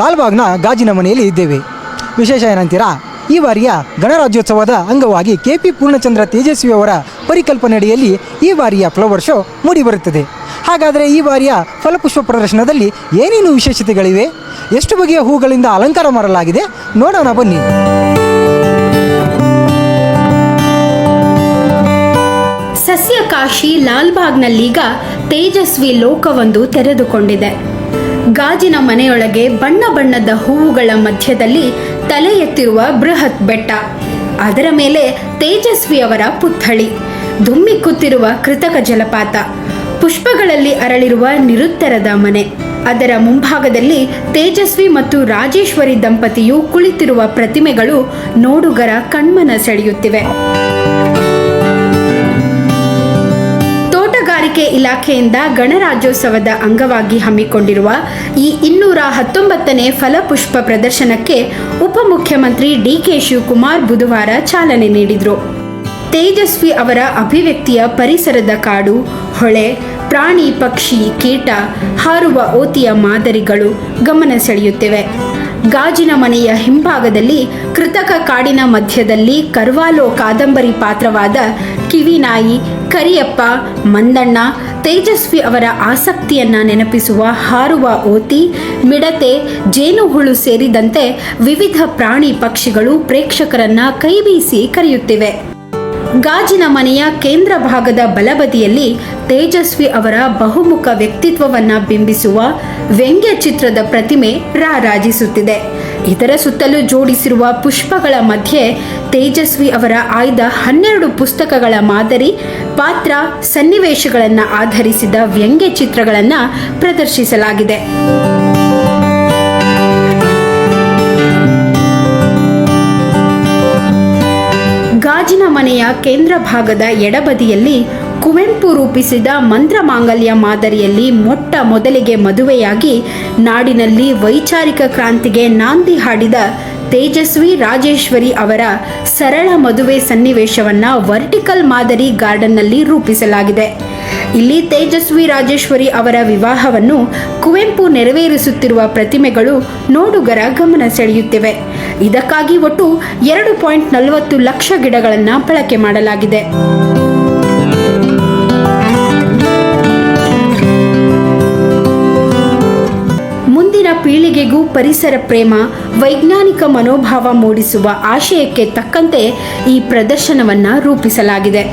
ಲಾಲ್ಬಾಗ್ನ ಗಾಜಿನ ಮನೆಯಲ್ಲಿ ಇದ್ದೇವೆ. ವಿಶೇಷ ಏನಂತೀರಾ, ಈ ಬಾರಿಯ ಗಣರಾಜ್ಯೋತ್ಸವದ ಅಂಗವಾಗಿ KP ಪೂರ್ಣಚಂದ್ರ ತೇಜಸ್ವಿ ಅವರ ಪರಿಕಲ್ಪನೆಯಡಿಯಲ್ಲಿ ಈ ಬಾರಿಯ ಫ್ಲವರ್ ಶೋ ಮೂಡಿಬರುತ್ತದೆ. ಹಾಗಾದರೆ ಈ ಬಾರಿಯ ಫಲಪುಷ್ಪ ಪ್ರದರ್ಶನದಲ್ಲಿ ಏನೇನು ವಿಶೇಷತೆಗಳಿವೆ, ಎಷ್ಟು ಬಗೆಯ ಹೂಗಳಿಂದ ಅಲಂಕಾರ ಮಾಡಲಾಗಿದೆ, ನೋಡೋಣ ಬನ್ನಿ. ಸಸ್ಯಕಾಶಿ ಲಾಲ್ಬಾಗ್ನಲ್ಲೀಗ ತೇಜಸ್ವಿ ಲೋಕವೊಂದು ತೆರೆದುಕೊಂಡಿದೆ. ಗಾಜಿನ ಮನೆಯೊಳಗೆ ಬಣ್ಣ ಬಣ್ಣದ ಹೂವುಗಳ ಮಧ್ಯದಲ್ಲಿ ತಲೆ ಎತ್ತಿರುವ ಬೃಹತ್ ಬೆಟ್ಟ, ಅದರ ಮೇಲೆ ತೇಜಸ್ವಿ ಅವರ ಪುತ್ಥಳಿ, ಧುಮ್ಮಿಕ್ಕುತ್ತಿರುವ ಕೃತಕ ಜಲಪಾತ, ಪುಷ್ಪಗಳಲ್ಲಿ ಅರಳಿರುವ ನಿರುತ್ತರದ ಮನೆ, ಅದರ ಮುಂಭಾಗದಲ್ಲಿ ತೇಜಸ್ವಿ ಮತ್ತು ರಾಜೇಶ್ವರಿ ದಂಪತಿಯು ಕುಳಿತಿರುವ ಪ್ರತಿಮೆಗಳು ನೋಡುಗರ ಕಣ್ಮನ ಸೆಳೆಯುತ್ತಿವೆ. ತೋಟಗಾರಿಕೆ ಇಲಾಖೆಯಿಂದ ಗಣರಾಜ್ಯೋತ್ಸವದ ಅಂಗವಾಗಿ ಹಮ್ಮಿಕೊಂಡಿರುವ ಈ 219ನೇ ಫಲಪುಷ್ಪ ಪ್ರದರ್ಶನಕ್ಕೆ ಉಪಮುಖ್ಯಮಂತ್ರಿ DK ಶಿವಕುಮಾರ್ ಬುಧವಾರ ಚಾಲನೆ ನೀಡಿದರು. ತೇಜಸ್ವಿ ಅವರ ಅಭಿವ್ಯಕ್ತಿಯ ಪರಿಸರದ ಕಾಡು, ಹೊಳೆ, ಪ್ರಾಣಿ ಪಕ್ಷಿ ಕೀಟ, ಹಾರುವ ಓತಿಯ ಮಾದರಿಗಳು ಗಮನ ಸೆಳೆಯುತ್ತಿವೆ. ಗಾಜಿನ ಮನೆಯ ಹಿಂಭಾಗದಲ್ಲಿ ಕೃತಕ ಕಾಡಿನ ಮಧ್ಯದಲ್ಲಿ ಕರ್ವಾಲೋ ಕಾದಂಬರಿ ಪಾತ್ರವಾದ ಕಿವಿನಾಯಿ, ಕರಿಯಪ್ಪ, ಮಂದಣ್ಣ, ತೇಜಸ್ವಿ ಅವರ ಆಸಕ್ತಿಯನ್ನ ನೆನಪಿಸುವ ಹಾರುವ ಓತಿ, ಮಿಡತೆ, ಜೇನುಹುಳು ಸೇರಿದಂತೆ ವಿವಿಧ ಪ್ರಾಣಿ ಪಕ್ಷಿಗಳು ಪ್ರೇಕ್ಷಕರನ್ನ ಕೈಬೀಸಿ ಕರೆಯುತ್ತಿವೆ. ಗಾಜಿನ ಮನೆಯ ಕೇಂದ್ರ ಭಾಗದ ಬಲಬದಿಯಲ್ಲಿ ತೇಜಸ್ವಿ ಅವರ ಬಹುಮುಖ ವ್ಯಕ್ತಿತ್ವವನ್ನು ಬಿಂಬಿಸುವ ವ್ಯಂಗ್ಯ ಚಿತ್ರದ ಪ್ರತಿಮೆ ರಾರಾಜಿಸುತ್ತಿದೆ. ಇದರ ಸುತ್ತಲೂ ಜೋಡಿಸಿರುವ ಪುಷ್ಪಗಳ ಮಧ್ಯೆ ತೇಜಸ್ವಿ ಅವರ ಆಯ್ದ 12 ಪುಸ್ತಕಗಳ ಮಾದರಿ, ಪಾತ್ರ, ಸನ್ನಿವೇಶಗಳನ್ನು ಆಧರಿಸಿದ ವ್ಯಂಗ್ಯ ಚಿತ್ರಗಳನ್ನು ಪ್ರದರ್ಶಿಸಲಾಗಿದೆ. ಗಾಜಿನ ಮನೆಯ ಕೇಂದ್ರ ಭಾಗದ ಎಡಬದಿಯಲ್ಲಿ ಕುವೆಂಪು ರೂಪಿಸಿದ ಮಂತ್ರ ಮಾಂಗಲ್ಯ ಮಾದರಿಯಲ್ಲಿ ಮೊಟ್ಟ ಮೊದಲಿಗೆ ಮದುವೆಯಾಗಿ ನಾಡಿನಲ್ಲಿ ವೈಚಾರಿಕ ಕ್ರಾಂತಿಗೆ ನಾಂದಿ ಹಾಡಿದ ತೇಜಸ್ವಿ ರಾಜೇಶ್ವರಿ ಅವರ ಸರಳ ಮದುವೆ ಸನ್ನಿವೇಶವನ್ನು ವರ್ಟಿಕಲ್ ಮಾದರಿ ಗಾರ್ಡನ್ನಲ್ಲಿ ರೂಪಿಸಲಾಗಿದೆ. ಇಲ್ಲಿ ತೇಜಸ್ವಿ ರಾಜೇಶ್ವರಿ ಅವರ ವಿವಾಹವನ್ನು ಕುವೆಂಪು ನೆರವೇರಿಸುತ್ತಿರುವ ಪ್ರತಿಮೆಗಳು ನೋಡುಗರ ಗಮನ ಸೆಳೆಯುತ್ತಿವೆ. ಇದಕ್ಕಾಗಿ ಒಟ್ಟು 2.40 ಲಕ್ಷ ಗಿಡಗಳನ್ನು ಬಳಕೆ ಮಾಡಲಾಗಿದೆ. ಮುಂದಿನ ಪೀಳಿಗೆಗೂ ಪರಿಸರ ಪ್ರೇಮ, ವೈಜ್ಞಾನಿಕ ಮನೋಭಾವ ಮೂಡಿಸುವ ಆಶಯಕ್ಕೆ ತಕ್ಕಂತೆ ಈ ಪ್ರದರ್ಶನವನ್ನು ರೂಪಿಸಲಾಗಿದೆ.